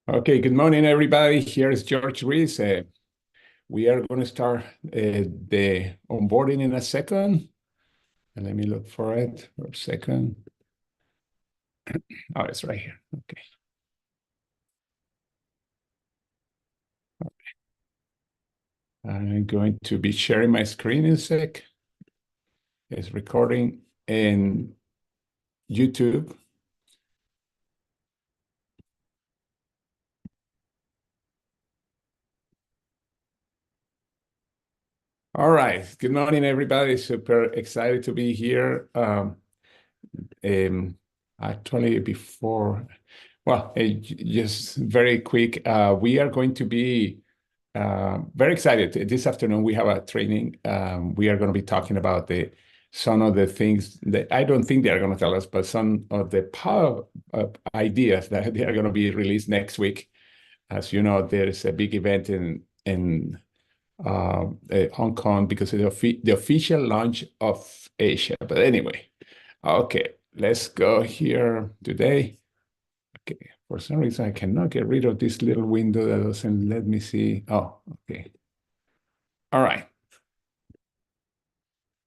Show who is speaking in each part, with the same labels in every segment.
Speaker 1: Okay, good morning, everybody. Here is George Reese. We are going to start the onboarding in a second. And let me look for it for a second. Oh, it's right here. Okay. I'm going to be sharing my screen in a sec. It's recording in YouTube. All right. Good morning, everybody. Super excited to be here. Actually, before, well, just very quick, we are going to be very excited. This afternoon, we have a training. We are going to be talking about some of the things that I don't think they are going to tell us, but some of the power ideas that they are going to be released next week. As you know, there is a big event in Hong Kong because of the official launch of Asia. But anyway, okay, let's go here today. Okay, for some reason, I cannot get rid of this little window that doesn't let me see. Oh, okay. All right.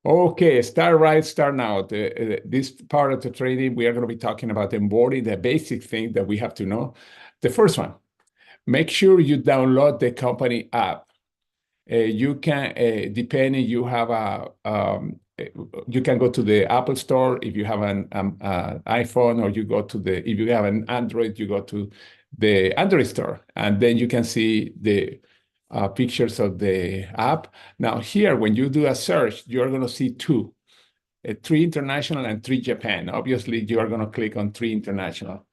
Speaker 1: Okay, start right, start now. This part of the training, we are going to be talking about onboarding, the basic thing that we have to know. The first one, make sure you download the company app. You can, depending, you have you can go to the Apple Store if you have an iPhone, or you go to if you have an Android, you go to the Android Store, and then you can see the pictures of the app. Now here, when you do a search, you're going to see two, three international and three Japan. Obviously, you are going to click on three international.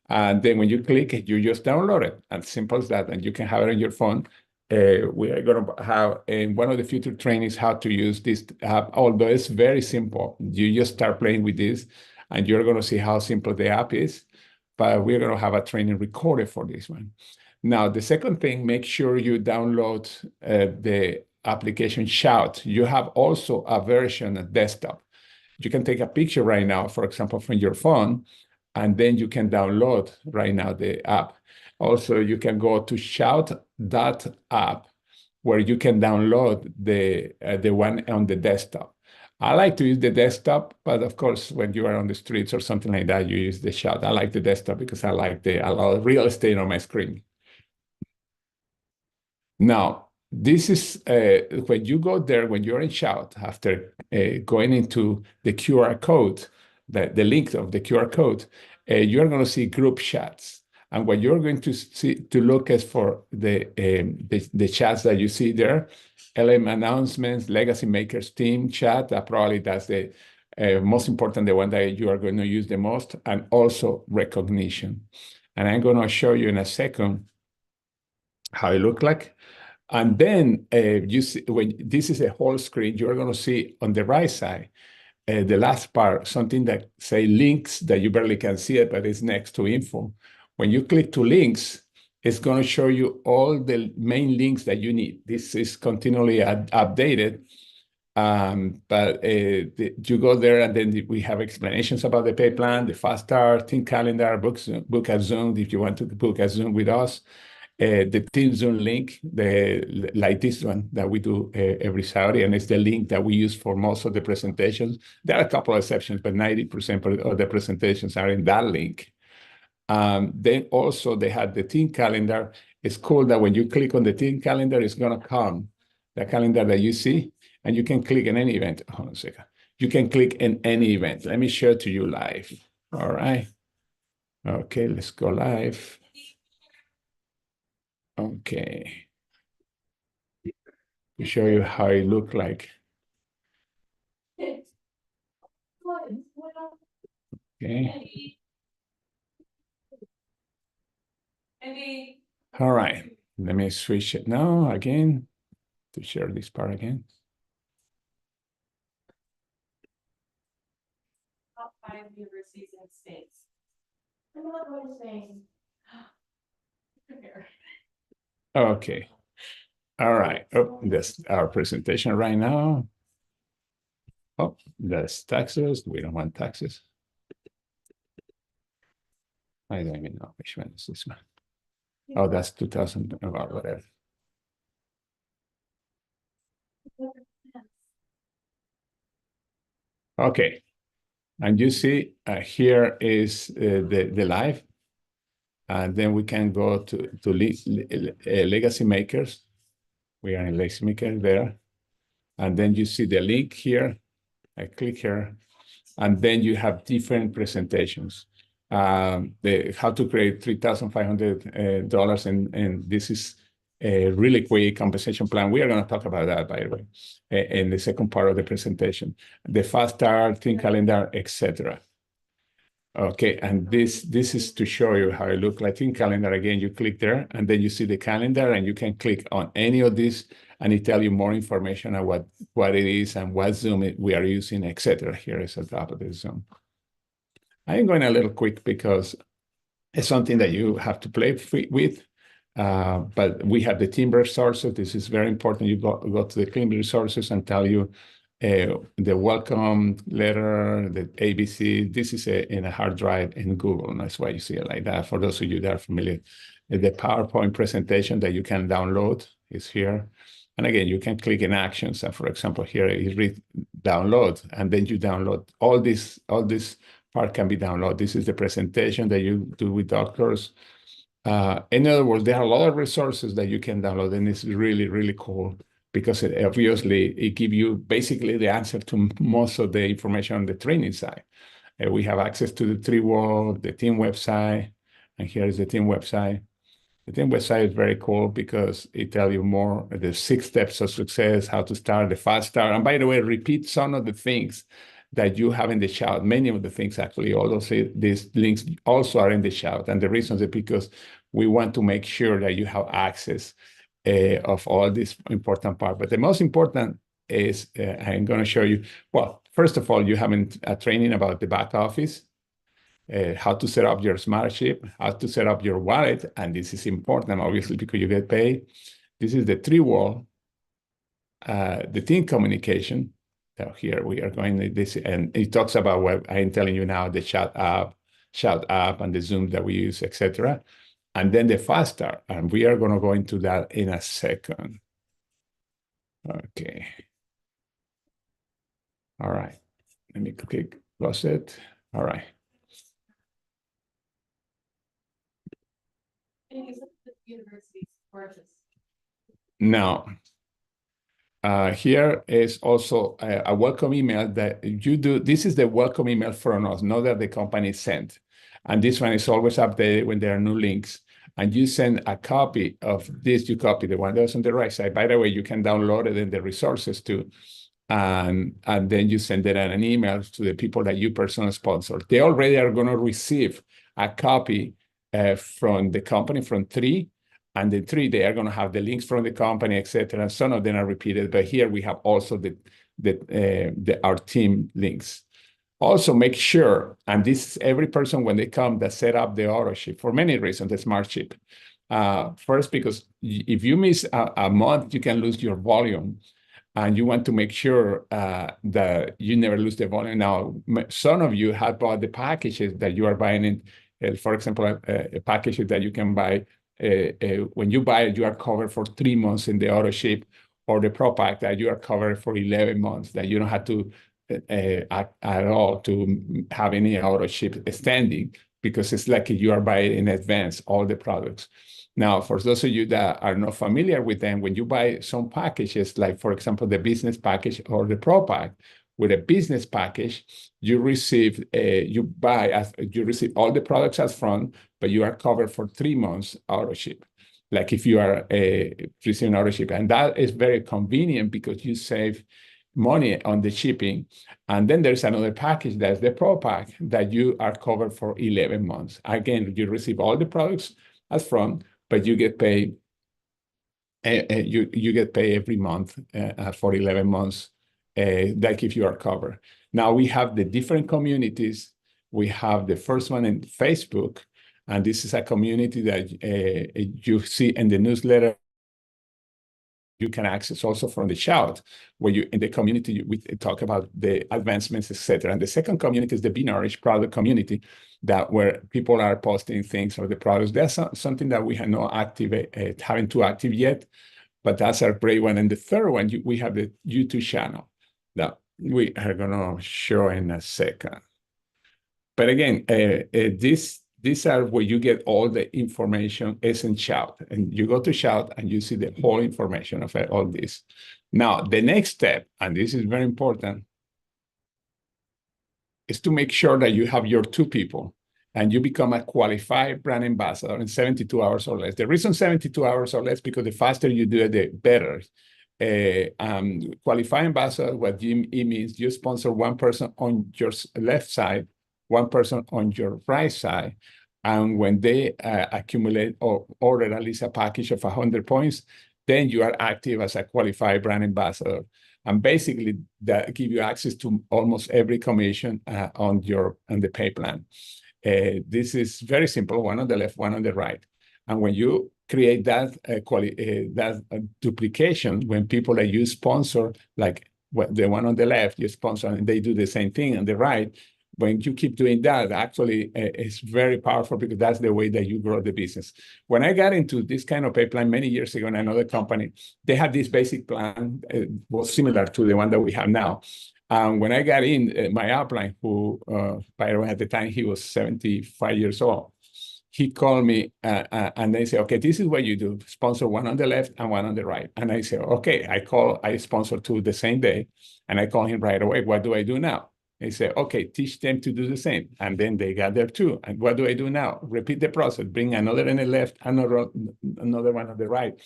Speaker 1: And then when you click it, you just download it. As simple as that. And you can have it on your phone. We are going to have in one of the future trainings how to use this app, although it's very simple. You just start playing with this, and you're going to see how simple the app is. But we're going to have a training recorded for this one. Now, the second thing, make sure you download the application Shout. You have also a version of desktop. You can take a picture right now, for example, from your phone, and then you can download right now the app. Also, you can go to shout.app, where you can download the one on the desktop. I like to use the desktop, but of course, when you are on the streets or something like that, you use the Shout. I like the desktop because I like a lot of real estate on my screen. Now, this is when you go there, when you're in Shout, after going into the QR code, the link of the QR code, you're going to see group chats. And what you're going to see to look is for the chats that you see there, LM announcements, Legacy Makers team chat. That's the most important, the one that you are going to use the most, and also recognition. And I'm going to show you in a second how it look like. And then you see, when this is a whole screen, you're going to see on the right side, the last part, something that say links that you barely can see it, but it's next to info. When you click to links, it's going to show you all the main links that you need. This is continually updated. But you go there, and then we have explanations about the pay plan, the fast start, team calendar, book a Zoom if you want to book a Zoom with us. The Team Zoom link, like this one that we do every Saturday, and it's the link that we use for most of the presentations. There are a couple of exceptions, but 90% of the presentations are in that link. Then also they had the team calendar. It's cool that when you click on the team calendar, it's going to come the calendar that you see, and you can click in any event. Hold on a second. You can click in any event. Let me share to you live. All right. Okay, let's go live. Okay. To show you how it looked like. Okay. All right. Let me switch it now again to share this part again.
Speaker 2: Top 5 universities in the States. I love what I'm saying.
Speaker 1: Okay. All right. Oh, that's our presentation right now. Oh, that's taxes. We don't want taxes. I don't even know which one is this one. Oh, that's 2000, whatever. Okay, and you see here is the live, and then we can go to legacy makers. We are in legacy maker there, and then you see the link here. I click here, and then you have different presentations. The how to create $3,500, and this is a really quick compensation plan. We are going to talk about that, by the way, in the second part of the presentation. The fast start, team calendar, etc. Okay, and this is to show you how it looks like in calendar. Again, you click there, and then you see the calendar, and you can click on any of these, and it tells you more information on what it is and what Zoom we are using, etc. Here is at the top of the Zoom. I'm going a little quick because it's something that you have to play with. But we have the team resources. This is very important. You go to the team resources and tell you the welcome letter, the ABC. This is in a hard drive in Google. And that's why you see it like that. For those of you that are familiar, the PowerPoint presentation that you can download is here. And again, you can click in actions. And for example, here you read download, and then you download all this part can be downloaded. This is the presentation that you do with doctors. In other words, there are a lot of resources that you can download, and it's really, really cool because it gives you basically the answer to most of the information on the training side. We have access to the 3-wall, the team website, and here is the team website. The team website is very cool because it tells you more the 6 steps of success, how to start, the fast start. And by the way, repeat some of the things that you have in the shout. Many of the things, actually, all these links also are in the shout. And the reason is because we want to make sure that you have access of all this important part. But the most important is, I'm going to show you, well, first of all, you have a training about the back office, how to set up your smart chip, how to set up your wallet. And this is important, obviously, because you get paid. This is the 3-wall, the team communication. So here we are going to this, and it talks about what I'm telling you now, the shout app, and the Zoom that we use, etc. And then the fast start, and we are going to go into that in a second. Okay. All right. Let me click close it. All right.
Speaker 2: University's purchase.
Speaker 1: Now, here is also a welcome email that you do. This is the welcome email from us, not that the company sent. And this one is always updated when there are new links. And you send a copy of this, you copy the one that's on the right side. By the way, you can download it in the resources too. And then you send it in an email to the people that you personally sponsor. They already are going to receive a copy from the company, from 3. And the 3, they are going to have the links from the company, etc. And some of them are repeated, but here we have also our team links. Also, make sure, and this is every person when they come that set up the auto ship for many reasons, the smart chip. First, because if you miss a month, you can lose your volume. And you want to make sure that you never lose the volume. Now, some of you have bought the packages that you are buying in, for example, a package that you can buy. When you buy it, you are covered for 3 months in the auto ship, or the Pro Pack that you are covered for 11 months, that you don't have to at all to have any auto ship standing, because it's like you are buying in advance all the products. Now, for those of you that are not familiar with them, when you buy some packages, like for example, the business package or the Pro Pack, with a business package, you receive all the products as front, but you are covered for 3 months auto ship. Like if you are receiving auto ship, and that is very convenient because you save money on the shipping. And then there's another package that's the Pro Pack that you are covered for 11 months. Again, you receive all the products as front, but you get paid. You get paid every month for 11 months. Like if you are covered. Now we have the different communities. We have the first one in Facebook, and this is a community that you see in the newsletter you can access also from the Shout, where you in the community we talk about the advancements, etc. And the second community is the Be Nourished product community, that where people are posting things or the products. That's something that we have not haven't too active yet, but that's our great one. And the third one, we have the YouTube channel that we are gonna show in a second. But again, these are where you get all the information is in Shout. And you go to Shout and you see the whole information of all this. Now, the next step, and this is very important, is to make sure that you have your 2 people and you become a qualified brand ambassador in 72 hours or less. The reason 72 hours or less, because the faster you do it, the better. Qualified ambassador, what it means, you sponsor one person on your left side, one person on your right side. And when they accumulate or order at least a package of 100 points, then you are active as a qualified brand ambassador. And basically, that give you access to almost every commission on the pay plan. This is very simple, one on the left, one on the right. And when you create that duplication, when people that you sponsor, like the one on the left, you sponsor, and they do the same thing on the right, when you keep doing that, actually, it's very powerful because that's the way that you grow the business. When I got into this kind of pay plan many years ago in another company, they had this basic plan, was similar to the one that we have now. When I got in, my upline, who, by the way, at the time, he was 75 years old, he called me and they say, okay, this is what you do. Sponsor one on the left and one on the right. And I say, okay, I sponsor 2 the same day. And I call him right away. What do I do now? They say, okay, teach them to do the same. And then they got there too. And what do I do now? Repeat the process. Bring another on the left, another one on the right.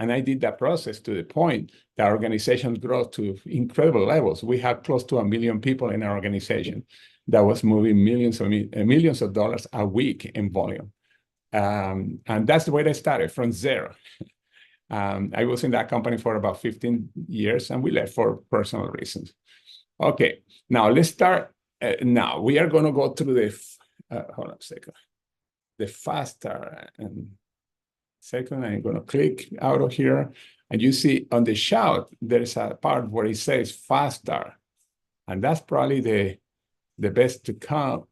Speaker 1: And I did that process to the point that our organization grew to incredible levels. We had close to 1 million people in our organization that was moving millions of dollars a week in volume. And that's the way I started, from zero. I was in that company for about 15 years, and we left for personal reasons. Okay, now let's start. Now we are going to go through hold on a second, the faster. And second, I'm going to click out of here. And you see on the Shout, there's a part where it says faster. And that's probably the best to come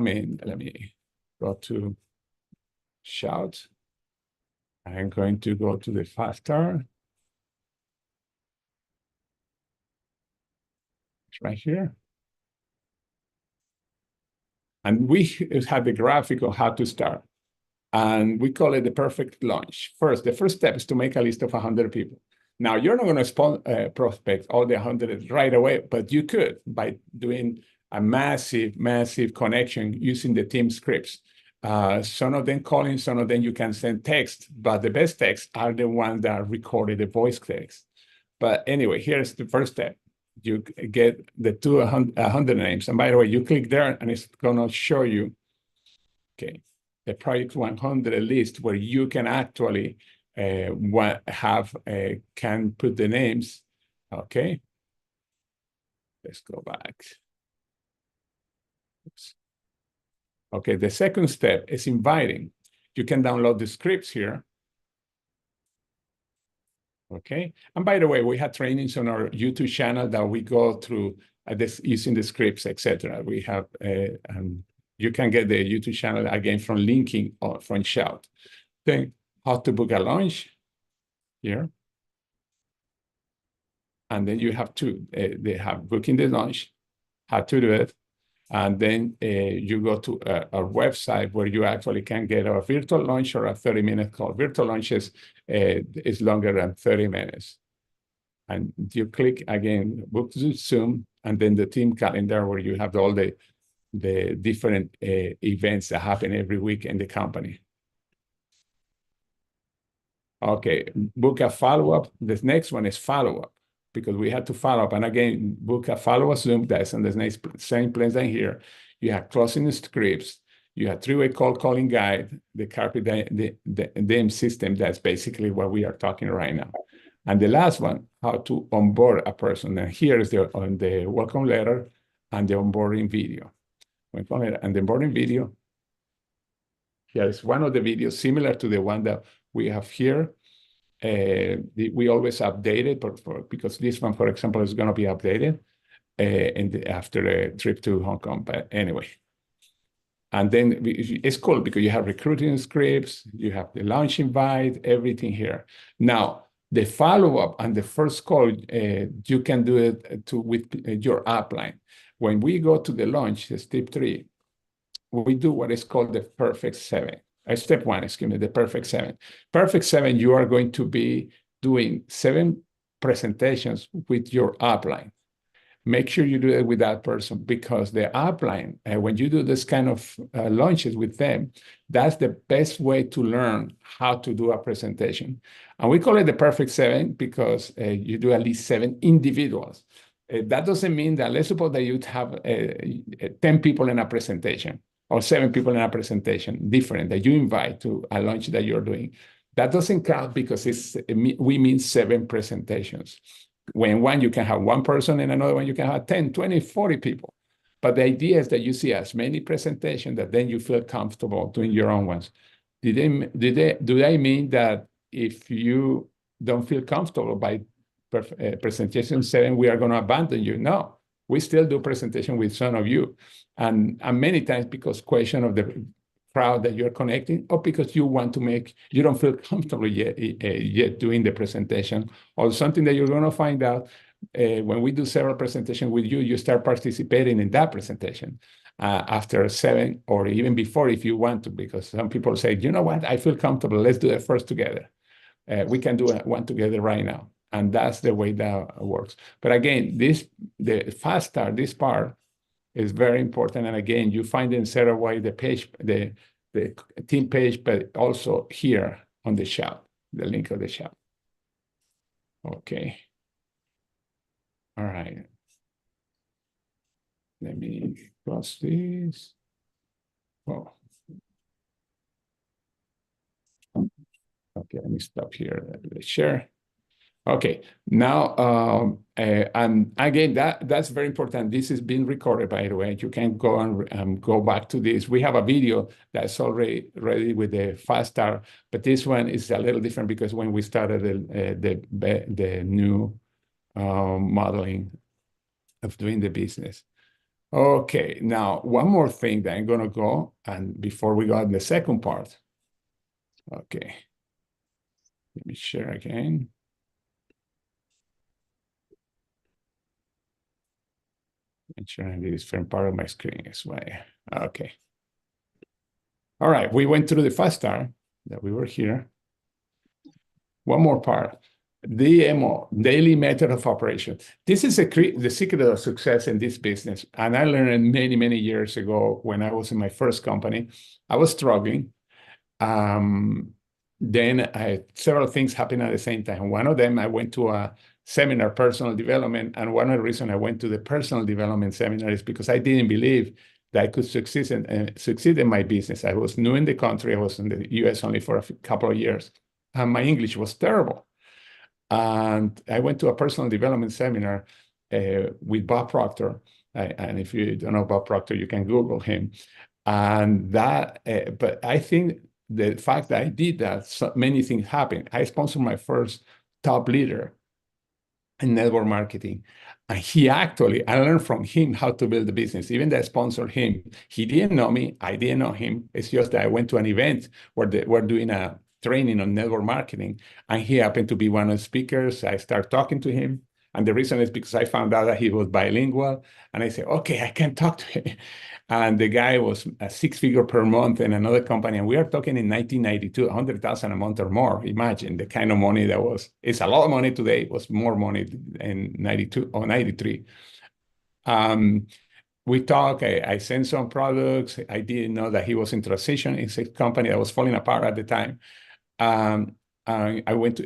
Speaker 1: in. Let me go to Shout. I'm going to go to the faster. It's right here. And we have the graphic of how to start. And we call it the perfect launch. The first step is to make a list of 100 people. Now, you're not going to prospect all the 100 right away, but you could by doing a massive connection using the team scripts. Some of them calling, some of them you can send text, but the best texts are the ones that are recorded, the voice text. But anyway, here's the first step. You get the 100 names. And by the way, you click there and it's going to show you, okay, the Project 100 list where you can actually can put the names. Okay, let's go back. Oops. Okay, the second step is inviting. You can download the scripts here. Okay, and by the way, we have trainings on our YouTube channel that we go through this using the scripts, etc. We have you can get the YouTube channel again from linking from Shout. Then how to book a launch here. And then you have they have booking the launch, how to do it. And then you go to a website where you actually can get a virtual launch or a 30-minute call. Virtual launches is longer than 30 minutes. And you click again, book Zoom, and then the team calendar where you have all the different events that happen every week in the company. Okay, book a follow-up. The next one is follow-up because we had to follow up. And again, book a follow-up Zoom. That's on the same place than here. You have closing scripts. You have 3-way calling guide, the Carpe Diem system. That's basically what we are talking right now. And the last one, how to onboard a person. And here is on the welcome letter and the onboarding video. And the onboarding video, here is one of the videos similar to the one that we have here. We always update it because this one, for example, is going to be updated after a trip to Hong Kong. But anyway, and then it's cool because you have recruiting scripts, you have the launch invite, everything here. Now, the follow-up and the first call, you can do it with your upline. When we go to the launch, step 3, we do what is called the perfect 7. Step 1, excuse me, the perfect 7. Perfect 7, you are going to be doing 7 presentations with your upline. Make sure you do it with that person because the upline, when you do this kind of launches with them, that's the best way to learn how to do a presentation. And we call it the perfect 7 because you do at least 7 individuals. That doesn't mean that, let's suppose that you'd have 10 people in a presentation or 7 people in a presentation, different, that you invite to a launch that you're doing. That doesn't count because we mean 7 presentations. When one, you can have 1 person, and another one, you can have 10, 20, 40 people. But the idea is that you see as many presentations that then you feel comfortable doing your own ones. Do they mean that if you don't feel comfortable by presentation 7, we are going to abandon you? No, we still do presentation with some of you. And many times because question of the crowd that you're connecting, or because you don't feel comfortable yet doing the presentation, or something that you're going to find out when we do several presentations with you, you start participating in that presentation after 7 or even before if you want to, because some people say, you know what, I feel comfortable, let's do it first together. We can do one together right now. And that's the way that works. But again, the fast start, this part, is very important. And again, you find in Ceraway the page, the team page, but also here on the chat, the link of the chat. Okay. All right. Let me cross this. Oh. Okay, let me stop here. Share. Okay, now, and again, that's very important. This is being recorded, by the way. You can go and go back to this. We have a video that's already ready with the fast start, but this one is a little different because when we started the new modeling of doing the business. Okay, now one more thing that I'm gonna go, and before we go in the second part. Okay, let me share again. Sharing this from part of my screen as well. Okay. All right, we went through the fast start that we were here. One more part, DMO, daily method of operation. This is the secret of success in this business. And I learned it many, many years ago when I was in my first company. I was struggling. Then several things happened at the same time. One of them, I went to a seminar, personal development. And one of the reasons I went to the personal development seminar is because I didn't believe that I could succeed in my business. I was new in the country. I was in the US only for a couple of years. And my English was terrible. And I went to a personal development seminar with Bob Proctor. And if you don't know Bob Proctor, you can Google him. And but I think the fact that I did that, so many things happened. I sponsored my first top leader in network marketing. And I learned from him how to build a business. Even though I sponsored him, he didn't know me, I didn't know him. It's just that I went to an event where they were doing a training on network marketing, and he happened to be one of the speakers. I started talking to him. And the reason is because I found out that he was bilingual. And I said, okay, I can talk to him. And the guy was a 6-figure per month in another company. And we are talking in 1992, 100,000 a month or more. Imagine the kind of money that was. It's a lot of money today. It was more money in 92 or 93. We talked, I sent some products. I didn't know that he was in transition. It's a company that was falling apart at the time. I went to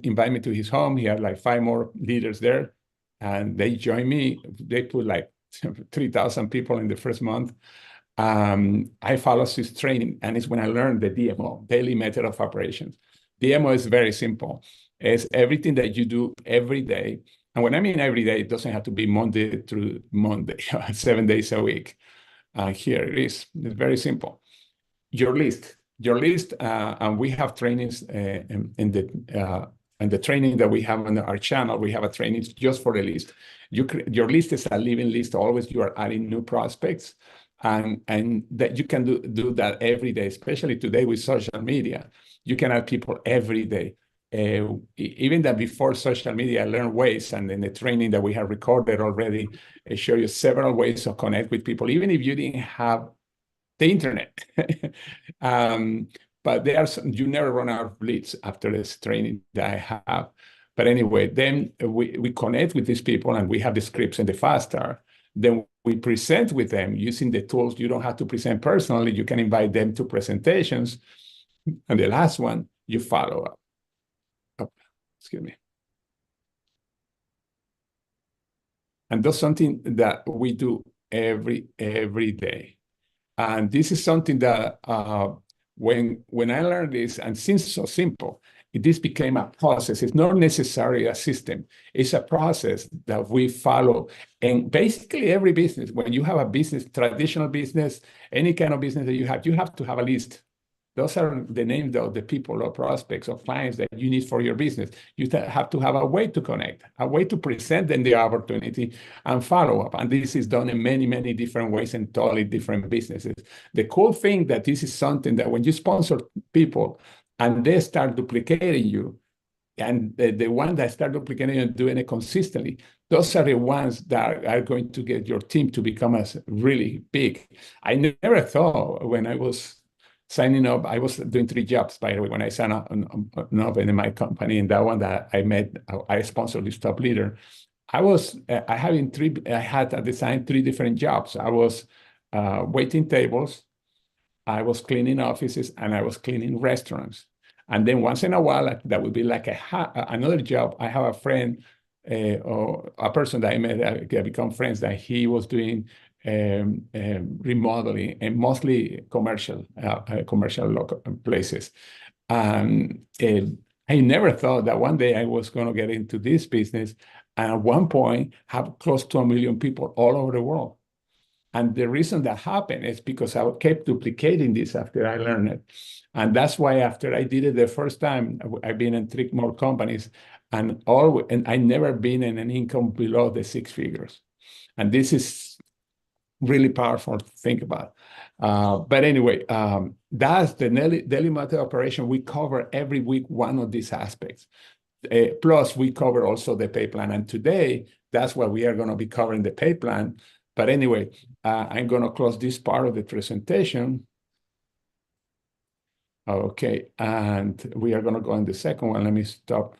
Speaker 1: invite me to his home. He had like 5 more leaders there, and they joined me. They put like 3,000 people in the first month. I followed his training, and it's when I learned the DMO, daily method of operations. DMO is very simple. It's everything that you do every day. And when I mean every day, it doesn't have to be Monday through Monday, 7 days a week. Here it is. It's very simple. Your list. your list, and we have trainings in the training that we have on our channel. We have a training just for the list. Your list is a living list. Always you are adding new prospects, and that you can do that every day, especially today with social media. You can add people every day. Even that before social media, I learned ways, and in the training that we have recorded already, I show you several ways to connect with people, even if you didn't have the internet. um, but there are some, you never run out of leads after this training that I have. But anyway, then we connect with these people, and we have the scripts and the fast start. Then we present with them using the tools. You don't have to present personally. You can invite them to presentations. And the last one, you follow up. Excuse me. And that's something that we do every day. And this is something that when I learned this, and since it's so simple, this became a process. It's not necessarily a system. It's a process that we follow. And basically every business, when you have a business, traditional business, any kind of business that you have to have a list. Those are the names of the people or prospects or clients that you need for your business. You have to have a way to connect, a way to present them the opportunity and follow up. And this is done in many, many different ways in totally different businesses. The cool thing that this is something that when you sponsor people and they start duplicating you, and the one that start duplicating and doing it consistently, those are the ones that are going to get your team to become as really big. I never thought when I was signing up, I was doing 3 jobs, by the way, when I signed up in my company, and that one that I sponsored this top leader. I had at the time 3 different jobs. I was waiting tables, I was cleaning offices, and I was cleaning restaurants. And then once in a while, that would be like another job. I have a friend or a person that I met, I become friends, that he was doing remodeling, and mostly commercial local places. I never thought that one day I was going to get into this business, and at one point have close to 1 million people all over the world. And the reason that happened is because I kept duplicating this after I learned it. And that's why after I did it the first time, I've been in 3 more companies, and I never been in an income below the 6 figures. And this is really powerful to think about. But anyway, that's the daily method operation. We cover every week one of these aspects. Plus, we cover also the pay plan. And today, that's what we are going to be covering, the pay plan. But anyway, I'm going to close this part of the presentation. Okay, and we are going to go on the second one. Let me stop.